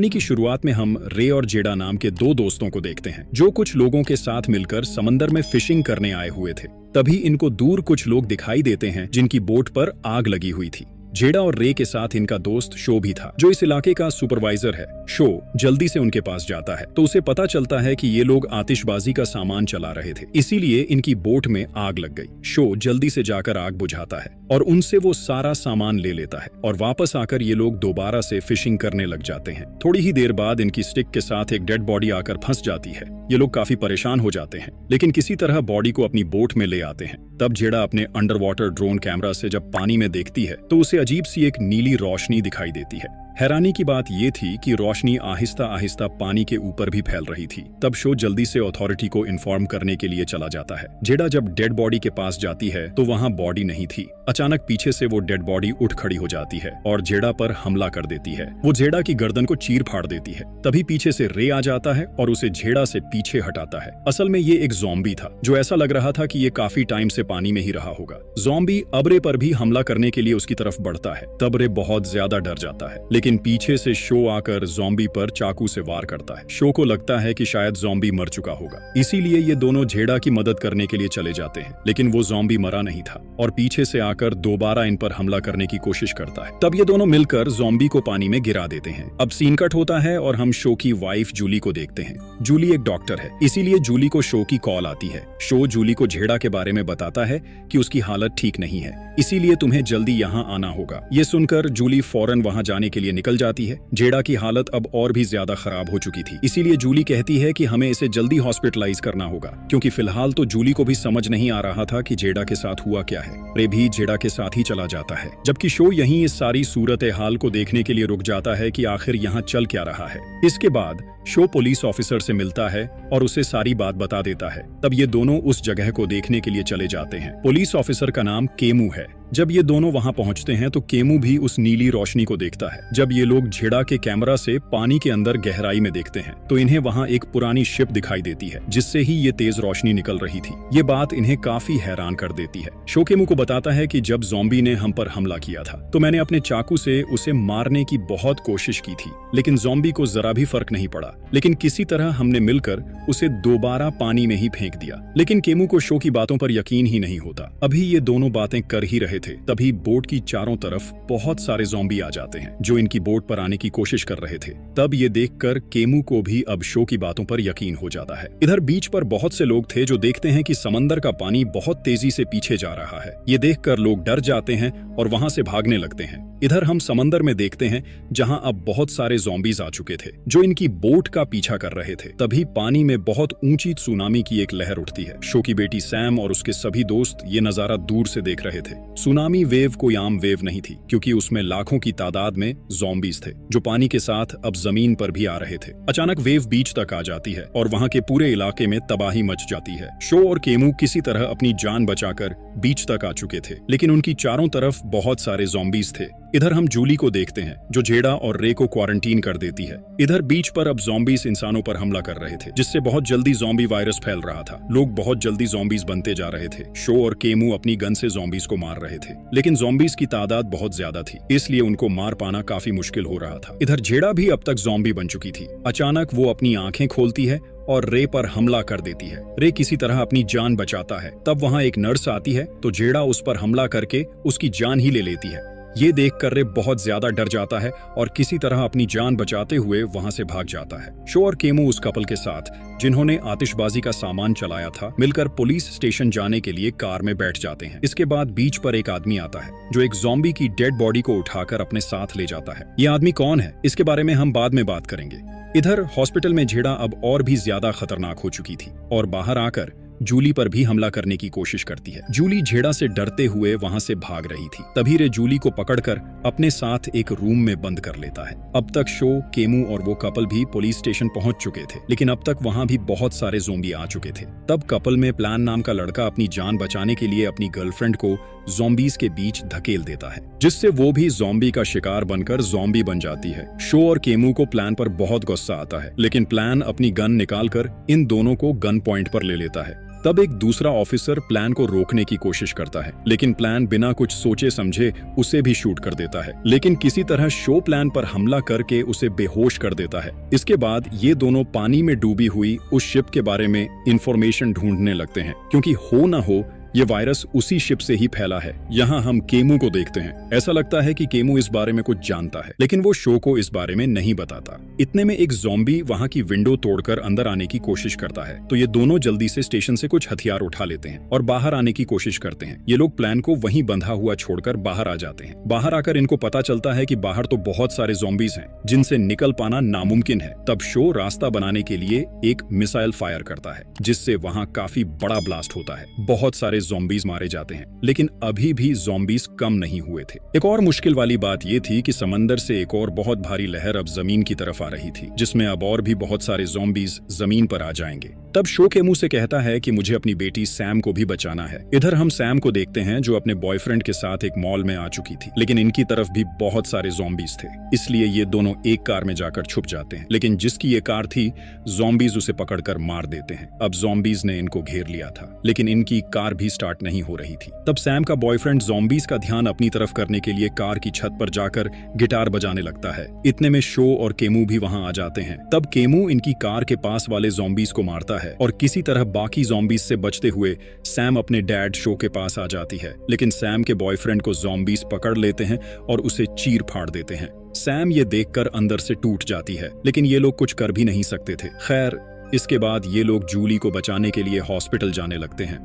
कहानी की शुरुआत में हम रे और जेडा नाम के दो दोस्तों को देखते हैं जो कुछ लोगों के साथ मिलकर समंदर में फिशिंग करने आए हुए थे। तभी इनको दूर कुछ लोग दिखाई देते हैं जिनकी बोट पर आग लगी हुई थी। जेडा और रे के साथ इनका दोस्त शो भी था जो इस इलाके का सुपरवाइजर है। शो जल्दी से उनके पास जाता है तो उसे पता चलता है कि ये लोग आतिशबाजी का सामान चला रहे थे, इसीलिए इनकी बोट में आग लग गई। शो जल्दी से जाकर आग बुझाता है और उनसे वो सारा सामान ले लेता है और वापस आकर ये लोग दोबारा से फिशिंग करने लग जाते हैं। थोड़ी ही देर बाद इनकी स्टिक के साथ एक डेड बॉडी आकर फंस जाती है। ये लोग काफी परेशान हो जाते हैं लेकिन किसी तरह बॉडी को अपनी बोट में ले आते हैं। तब जेडा अपने अंडर वाटर ड्रोन कैमरा से जब पानी में देखती है तो उसे अजीब सी एक नीली रोशनी दिखाई देती है। हैरानी की बात यह थी कि रोशनी आहिस्ता आहिस्ता पानी के ऊपर भी फैल रही थी। तब शो जल्दी से अथॉरिटी को इन्फॉर्म करने के लिए चला जाता है। जेडा जब डेड बॉडी के पास जाती है तो वहां बॉडी नहीं थी। अचानक पीछे से वो डेड बॉडी उठ खड़ी हो जाती है और जेडा पर हमला कर देती है। वो जेडा की गर्दन को चीर फाड़ देती है। तभी पीछे से रे आ जाता है और उसे जेडा से पीछे हटाता है। असल में ये एक ज़ॉम्बी था जो ऐसा लग रहा था कि ये काफी टाइम से पानी में ही रहा होगा। ज़ॉम्बी अब रे पर भी हमला करने के लिए उसकी तरफ बढ़ता है। तब रे बहुत ज्यादा डर जाता है लेकिन पीछे से शो आकर ज़ॉम्बी पर चाकू से वार करता है। शो को लगता है कि शायद ज़ॉम्बी मर चुका होगा, इसीलिए ये दोनों जेडा की मदद करने के लिए चले जाते हैं। लेकिन वो ज़ॉम्बी मरा नहीं था और पीछे से आकर दोबारा इन पर हमला करने की कोशिश करता है। तब ये दोनों मिलकर ज़ॉम्बी को पानी में गिरा देते हैं। अब सीन कट होता है और हम शो की वाइफ जूली को देखते हैं। जूली एक डॉक्टर है, इसीलिए जूली को शो की कॉल आती है। शो जूली को जेडा के बारे में बताता है कि उसकी हालत ठीक नहीं है, इसीलिए तुम्हें जल्दी यहाँ आना होगा। ये सुनकर जूली फौरन वहाँ जाने के लिए निकल जाती है। जेडा की हालत अब और भी ज्यादा खराब हो चुकी थी, इसीलिए जूली कहती है कि हमें इसे जल्दी हॉस्पिटलाइज करना होगा, क्योंकि फिलहाल तो जूली को भी समझ नहीं आ रहा था कि जेडा के साथ हुआ क्या है। रे भी जेडा के साथ ही चला जाता है, जबकि शो यहीं इस सारी सूरत हाल को देखने के लिए रुक जाता है कि आखिर यहाँ चल क्या रहा है। इसके बाद शो पुलिस ऑफिसर से मिलता है और उसे सारी बात बता देता है। तब ये दोनों उस जगह को देखने के लिए चले जाते हैं। पुलिस ऑफिसर का नाम केमू है। जब ये दोनों वहां पहुंचते हैं तो केमू भी उस नीली रोशनी को देखता है। जब ये लोग जेडा के कैमरा से पानी के अंदर गहराई में देखते हैं तो इन्हें वहां एक पुरानी शिप दिखाई देती है जिससे ही ये तेज रोशनी निकल रही थी। ये बात इन्हें काफी हैरान कर देती है। शो केमू को बताता है कि जब ज़ॉम्बी ने हम पर हमला किया था तो मैंने अपने चाकू से उसे मारने की बहुत कोशिश की थी, लेकिन ज़ॉम्बी को जरा भी फर्क नहीं पड़ा। लेकिन किसी तरह हमने मिलकर उसे दोबारा पानी में ही फेंक दिया। लेकिन केमू को शो की बातों पर यकीन ही नहीं होता। अभी ये दोनों बातें कर ही रहे थे तभी बोट की चारों तरफ बहुत सारे ज़ॉम्बी आ जाते हैं जो इनकी बोट पर आने की कोशिश कर रहे थे। तब ये देखकर केमू को भी अब शो की बातों पर यकीन हो जाता है। इधर बीच पर बहुत से लोग थे जो देखते हैं कि समंदर का पानी बहुत तेजी से पीछे जा रहा है। ये देखकर लोग डर जाते हैं और वहां से भागने लगते हैं। इधर हम समंदर में देखते हैं जहां अब बहुत सारे ज़ॉम्बीज आ चुके थे जो इनकी बोट का पीछा कर रहे थे। तभी पानी में बहुत ऊंची सुनामी की एक लहर उठती है। शो की बेटी सैम और उसके सभी दोस्त ये नजारा दूर से देख रहे थे। सुनामी वेव कोई आम वेव नहीं थी, क्योंकि उसमें लाखों की तादाद में ज़ॉम्बीज थे जो पानी के साथ अब जमीन पर भी आ रहे थे। अचानक वेव बीच तक आ जाती है और वहां के पूरे इलाके में तबाही मच जाती है। शो और केमू किसी तरह अपनी जान बचाकर बीच तक आ चुके थे, लेकिन उनकी चारों तरफ बहुत सारे ज़ॉम्बीज थे। इधर हम जूली को देखते हैं जो जेडा और रे को क्वारंटीन कर देती है। इधर बीच पर अब ज़ॉम्बीज इंसानों पर हमला कर रहे थे, जिससे बहुत जल्दी ज़ॉम्बी वायरस फैल रहा था। लोग बहुत जल्दी ज़ॉम्बीज बनते जा रहे थे। शो और केमू अपनी गन से ज़ॉम्बीज को मार रहे थे, लेकिन ज़ॉम्बीज की तादाद बहुत ज्यादा थी, इसलिए उनको मार पाना काफी मुश्किल हो रहा था। इधर जेडा भी अब तक ज़ॉम्बी बन चुकी थी। अचानक वो अपनी आंखें खोलती है और रे पर हमला कर देती है। रे किसी तरह अपनी जान बचाता है। तब वहां एक नर्स आती है तो जेडा उस पर हमला करके उसकी जान ही ले लेती है। ये देखकर रे बहुत ज्यादा डर जाता है और किसी तरह अपनी जान बचाते हुए वहां से भाग जाता है। शो और केमू उस कपल के साथ जिन्होंने आतिशबाजी का सामान चलाया था मिलकर पुलिस स्टेशन जाने के लिए कार में बैठ जाते हैं। इसके बाद बीच पर एक आदमी आता है जो एक ज़ॉम्बी की डेड बॉडी को उठाकर अपने साथ ले जाता है। ये आदमी कौन है इसके बारे में हम बाद में बात करेंगे। इधर हॉस्पिटल में जेडा अब और भी ज्यादा खतरनाक हो चुकी थी और बाहर आकर जूली पर भी हमला करने की कोशिश करती है। जूली जेडा से डरते हुए वहां से भाग रही थी। तभी रे जूली को पकड़कर अपने साथ एक रूम में बंद कर लेता है। अब तक शो, केमू और वो कपल भी पुलिस स्टेशन पहुंच चुके थे, लेकिन अब तक वहां भी बहुत सारे ज़ॉम्बी आ चुके थे। तब कपल में प्लान नाम का लड़का अपनी जान बचाने के लिए अपनी गर्लफ्रेंड को ज़ॉम्बीज के बीच धकेल देता है, जिससे वो भी ज़ॉम्बी का शिकार बनकर ज़ॉम्बी बन जाती है। शो और केमू को प्लान पर बहुत गुस्सा आता है, लेकिन प्लान अपनी गन निकालकर इन दोनों को गन पॉइंट पर ले लेता है। तब एक दूसरा ऑफिसर प्लान को रोकने की कोशिश करता है, लेकिन प्लान बिना कुछ सोचे समझे उसे भी शूट कर देता है, लेकिन किसी तरह शो प्लान पर हमला करके उसे बेहोश कर देता है। इसके बाद ये दोनों पानी में डूबी हुई उस शिप के बारे में इंफॉर्मेशन ढूंढने लगते हैं, क्योंकि हो ना हो ये वायरस उसी शिप से ही फैला है। यहाँ हम केमू को देखते हैं। ऐसा लगता है कि केमू इस बारे में कुछ जानता है, लेकिन वो शो को इस बारे में नहीं बताता। इतने में एक ज़ॉम्बी वहाँ की विंडो तोड़कर अंदर आने की कोशिश करता है, तो ये दोनों जल्दी से स्टेशन से कुछ हथियार उठा लेते हैं और बाहर आने की कोशिश करते हैं। ये लोग प्लान को वहीं बंधा हुआ छोड़कर बाहर आ जाते हैं। बाहर आकर इनको पता चलता है कि बाहर तो बहुत सारे ज़ॉम्बीज हैं जिनसे निकल पाना नामुमकिन है। तब शो रास्ता बनाने के लिए एक मिसाइल फायर करता है, जिससे वहाँ काफी बड़ा ब्लास्ट होता है। बहुत सारे ज़ॉम्बीज मारे जाते हैं, लेकिन अभी भी ज़ॉम्बीज कम नहीं हुए थे। एक और मुश्किल वाली बात ये थी कि समंदर से एक और बहुत भारी लहर अब जमीन की तरफ आ रही थी, जिसमें अब और भी बहुत सारे ज़ॉम्बीज जमीन पर आ जाएंगे। तब शो के मुंह से कहता है कि मुझे अपनी बेटी सैम को भी बचाना है। इधर हम सैम को देखते हैं जो अपने बॉयफ्रेंड के साथ एक मॉल में आ चुकी थी, लेकिन इनकी तरफ भी बहुत सारे ज़ॉम्बीज थे, इसलिए ये दोनों एक कार में जाकर छुप जाते हैं। लेकिन जिसकी ये कार थी, ज़ॉम्बीज उसे पकड़कर मार देते हैं। अब ज़ॉम्बीज ने इनको घेर लिया था, लेकिन इनकी कार भी स्टार्ट नहीं हो रही थी। तब सैम का बॉयफ्रेंड ज़ॉम्बीज का ध्यान अपनी तरफ करने के लिए कार की छत पर जाकर गिटार बजाने लगता है। इतने में शो और केमू भी वहां आ जाते हैं। तब केमू इनकी कार के पास वाले ज़ॉम्बीज को मारता है और किसी तरह बाकी ज़ॉम्बीज से बचते हुए सैम अपने डैड शो के पास आ जाती है, लेकिन सैम के बॉयफ्रेंड को ज़ॉम्बीज पकड़ लेते हैं और उसे चीर फाड़ देते हैं। सैम ये देखकर अंदर से टूट जाती है, लेकिन ये लोग कुछ कर भी नहीं सकते थे। खैर, इसके बाद ये लोग जूली को बचाने के लिए हॉस्पिटल जाने लगते हैं,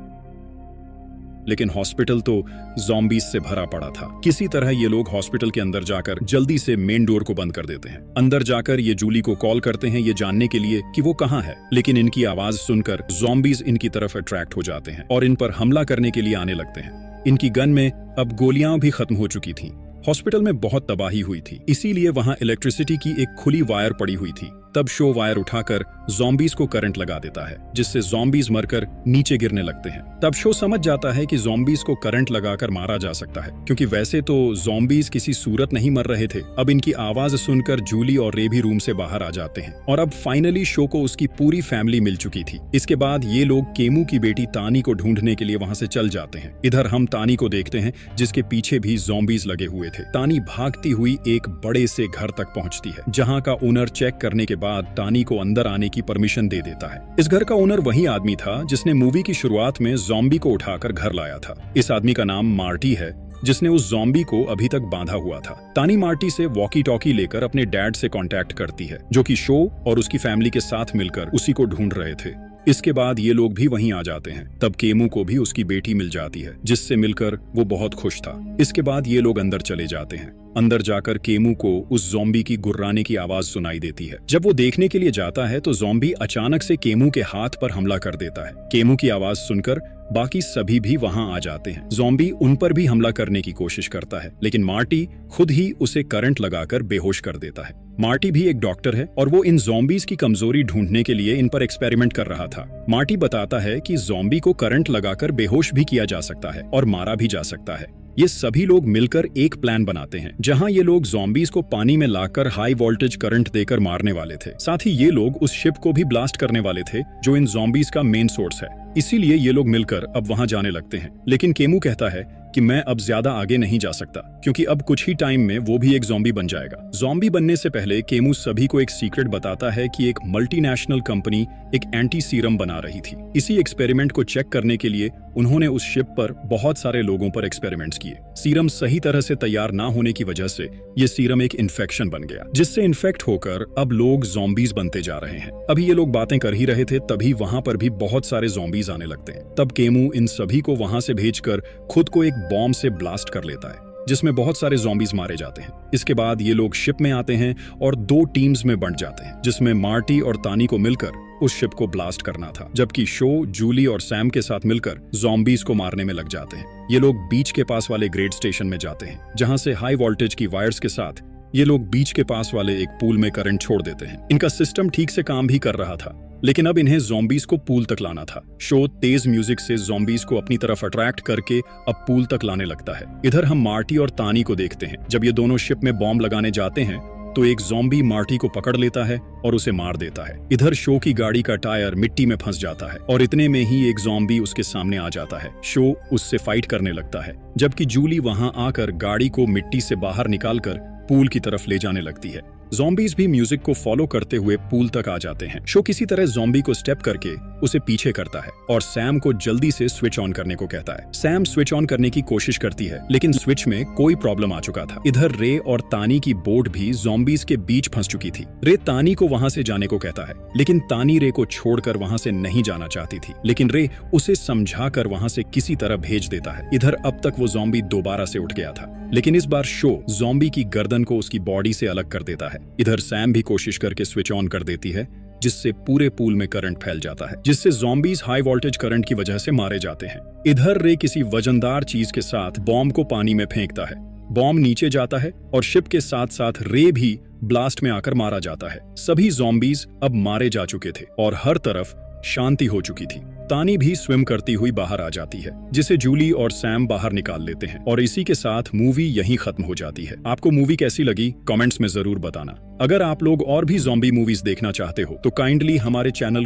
लेकिन हॉस्पिटल तो ज़ॉम्बीज से भरा पड़ा था। किसी तरह ये लोग हॉस्पिटल के अंदर जाकर जल्दी से मेन डोर को बंद कर देते हैं। अंदर जाकर ये जूली को कॉल करते हैं ये जानने के लिए कि वो कहाँ है, लेकिन इनकी आवाज सुनकर ज़ॉम्बीज इनकी तरफ अट्रैक्ट हो जाते हैं और इन पर हमला करने के लिए आने लगते हैं। इनकी गन में अब गोलियां भी खत्म हो चुकी थीं। हॉस्पिटल में बहुत तबाही हुई थी, इसीलिए वहां इलेक्ट्रिसिटी की एक खुली वायर पड़ी हुई थी। तब शो वायर उठाकर ज़ॉम्बीज को करंट लगा देता है, जिससे ज़ॉम्बीज मरकर नीचे गिरने लगते हैं। तब शो समझ जाता है कि ज़ॉम्बीज को करंट लगाकर मारा जा सकता है, क्योंकि वैसे तो ज़ॉम्बीज किसी सूरत नहीं मर रहे थे। अब इनकी आवाज सुनकर जूली और रे भी रूम से बाहर आ जाते हैं और अब फाइनली शो को उसकी पूरी फैमिली मिल चुकी थी। इसके बाद ये लोग केमू की बेटी तानी को ढूंढने के लिए वहां से चल जाते हैं। इधर हम तानी को देखते हैं, जिसके पीछे भी ज़ॉम्बीज लगे हुए थे। तानी भागती हुई एक बड़े से घर तक पहुंचती है, जहां का ओनर चेक करने के बाद तानी को अंदर आने की परमिशन दे देता है। इस घर का ओनर वही आदमी था जिसने मूवी की शुरुआत में ज़ॉम्बी को उठाकर घर लाया था। इस आदमी का नाम मार्टी है, जिसने उस ज़ॉम्बी को अभी तक बांधा हुआ था। तानी मार्टी से वॉकी टॉकी लेकर अपने डैड से कांटेक्ट करती है, जो कि शो और उसकी फैमिली के साथ मिलकर उसी को ढूंढ रहे थे। इसके बाद ये लोग भी वहीं आ जाते हैं। तब केमू को भी उसकी बेटी मिल जाती है, जिससे मिलकर वो बहुत खुश था। इसके बाद ये लोग अंदर चले जाते हैं। अंदर जाकर केमू को उस ज़ॉम्बी की गुर्राने की आवाज सुनाई देती है। जब वो देखने के लिए जाता है तो ज़ॉम्बी अचानक से केमू के हाथ पर हमला कर देता है। केमू की आवाज सुनकर बाकी सभी भी वहां आ जाते हैं। ज़ॉम्बी उन पर भी हमला करने की कोशिश करता है, लेकिन मार्टी खुद ही उसे करंट लगाकर बेहोश कर देता है। मार्टी भी एक डॉक्टर है और वो इन ज़ॉम्बीज की कमजोरी ढूंढने के लिए इन पर एक्सपेरिमेंट कर रहा था। मार्टी बताता है कि ज़ॉम्बी को करंट लगाकर बेहोश भी किया जा सकता है और मारा भी जा सकता है। ये सभी लोग मिलकर एक प्लान बनाते हैं, जहां ये लोग ज़ॉम्बीज को पानी में लाकर हाई वोल्टेज करंट देकर मारने वाले थे। साथ ही ये लोग उस शिप को भी ब्लास्ट करने वाले थे, जो इन ज़ॉम्बीज का मेन सोर्स है। इसीलिए ये लोग मिलकर अब वहां जाने लगते हैं, लेकिन केमू कहता है कि मैं अब ज्यादा आगे नहीं जा सकता, क्योंकि अब कुछ ही टाइम में वो भी एक ज़ॉम्बी बन जाएगा। ज़ॉम्बी बनने से पहले केमू सभी को एक सीक्रेट बताता है कि एक मल्टीनेशनल कंपनी एक एंटी सीरम बना रही थी। इसी एक्सपेरिमेंट को चेक करने के लिए उन्होंने उस शिप पर बहुत सारे लोगों पर एक्सपेरिमेंट्स किए। सीरम सही तरह से तैयार ना होने की वजह से ये सीरम एक इन्फेक्शन बन गया, जिससे इन्फेक्ट होकर अब लोग ज़ॉम्बीज बनते जा रहे हैं। अभी ये लोग बातें कर ही रहे थे, तभी वहां पर भी बहुत सारे ज़ॉम्बीज आने लगते हैं। तब केमू इन सभी को वहां से भेजकर खुद को एक बॉम्ब से ब्लास्ट कर लेता है, जिसमें बहुत सारे ज़ॉम्बीज मारे जाते हैं। इसके बाद ये लोग शिप में आते हैं और 2 टीम्स में बंट जाते हैं, जिसमें मार्टी और तानी को मिलकर उस शिप को ब्लास्ट करना था, जबकि शो, जूली और सैम के साथ मिलकर ज़ॉम्बीज को मारने में लग जाते हैं। ये लोग बीच के पास वाले ग्रेड स्टेशन में जाते हैं, जहां से हाई वोल्टेज की वायर्स के साथ ये लोग बीच के पास वाले एक पूल में करंट छोड़ देते हैं। इनका सिस्टम ठीक से काम भी कर रहा था, लेकिन अब इन्हें ज़ॉम्बीज को पूल तक लाना था। शो तेज म्यूजिक से ज़ॉम्बीज को अपनी तरफ अट्रैक्ट करके अब पूल तक लाने लगता है। इधर हम मार्टी और तानी को देखते हैं। जब ये दोनों शिप में बॉम्ब लगाने जाते हैं तो एक ज़ॉम्बी मार्टी को पकड़ लेता है और उसे मार देता है। इधर शो की गाड़ी का टायर मिट्टी में फंस जाता है और इतने में ही एक ज़ॉम्बी उसके सामने आ जाता है। शो उससे फाइट करने लगता है, जबकि जूली वहां आकर गाड़ी को मिट्टी से बाहर निकालकर पूल की तरफ ले जाने लगती है। ज़ॉम्बीज भी म्यूजिक को फॉलो करते हुए पूल तक आ जाते हैं। शो किसी तरह ज़ॉम्बी को स्टेप करके उसे पीछे करता है और सैम को जल्दी से स्विच ऑन करने को कहता है। सैम स्विच ऑन करने की कोशिश करती है, लेकिन स्विच में कोई प्रॉब्लम आ चुका था। इधर रे और तानी की बोट भी ज़ॉम्बीज के बीच फंस चुकी थी। रे तानी को वहां से जाने को कहता है, लेकिन तानी रे को छोड़कर वहां से नहीं जाना चाहती थी, लेकिन रे उसे समझाकर वहां से किसी तरह भेज देता है। इधर अब तक वो ज़ॉम्बी दोबारा से उठ गया था, लेकिन इस बार शो ज़ॉम्बी की गर्दन को उसकी बॉडी से अलग कर देता है। इधर सैम भी कोशिश करके स्विच ऑन कर देती है, जिससे पूरे पूल में करंट फैल जाता है, जिससे ज़ॉम्बीज हाई वोल्टेज करंट की वजह से मारे जाते हैं। इधर रे किसी वजनदार चीज के साथ बॉम्ब को पानी में फेंकता है। बॉम्ब नीचे जाता है और शिप के साथ साथ रे भी ब्लास्ट में आकर मारा जाता है। सभी ज़ॉम्बीज अब मारे जा चुके थे और हर तरफ शांति हो चुकी थी। तानी भी स्विम करती हुई बाहर आ जाती है, जिसे जूली और सैम बाहर निकाल लेते हैं और इसी के साथ मूवी यहीं खत्म हो जाती है। आपको मूवी कैसी लगी कमेंट्स में जरूर बताना। अगर आप लोग और भी ज़ॉम्बी मूवीज देखना चाहते हो तो काइंडली हमारे चैनल को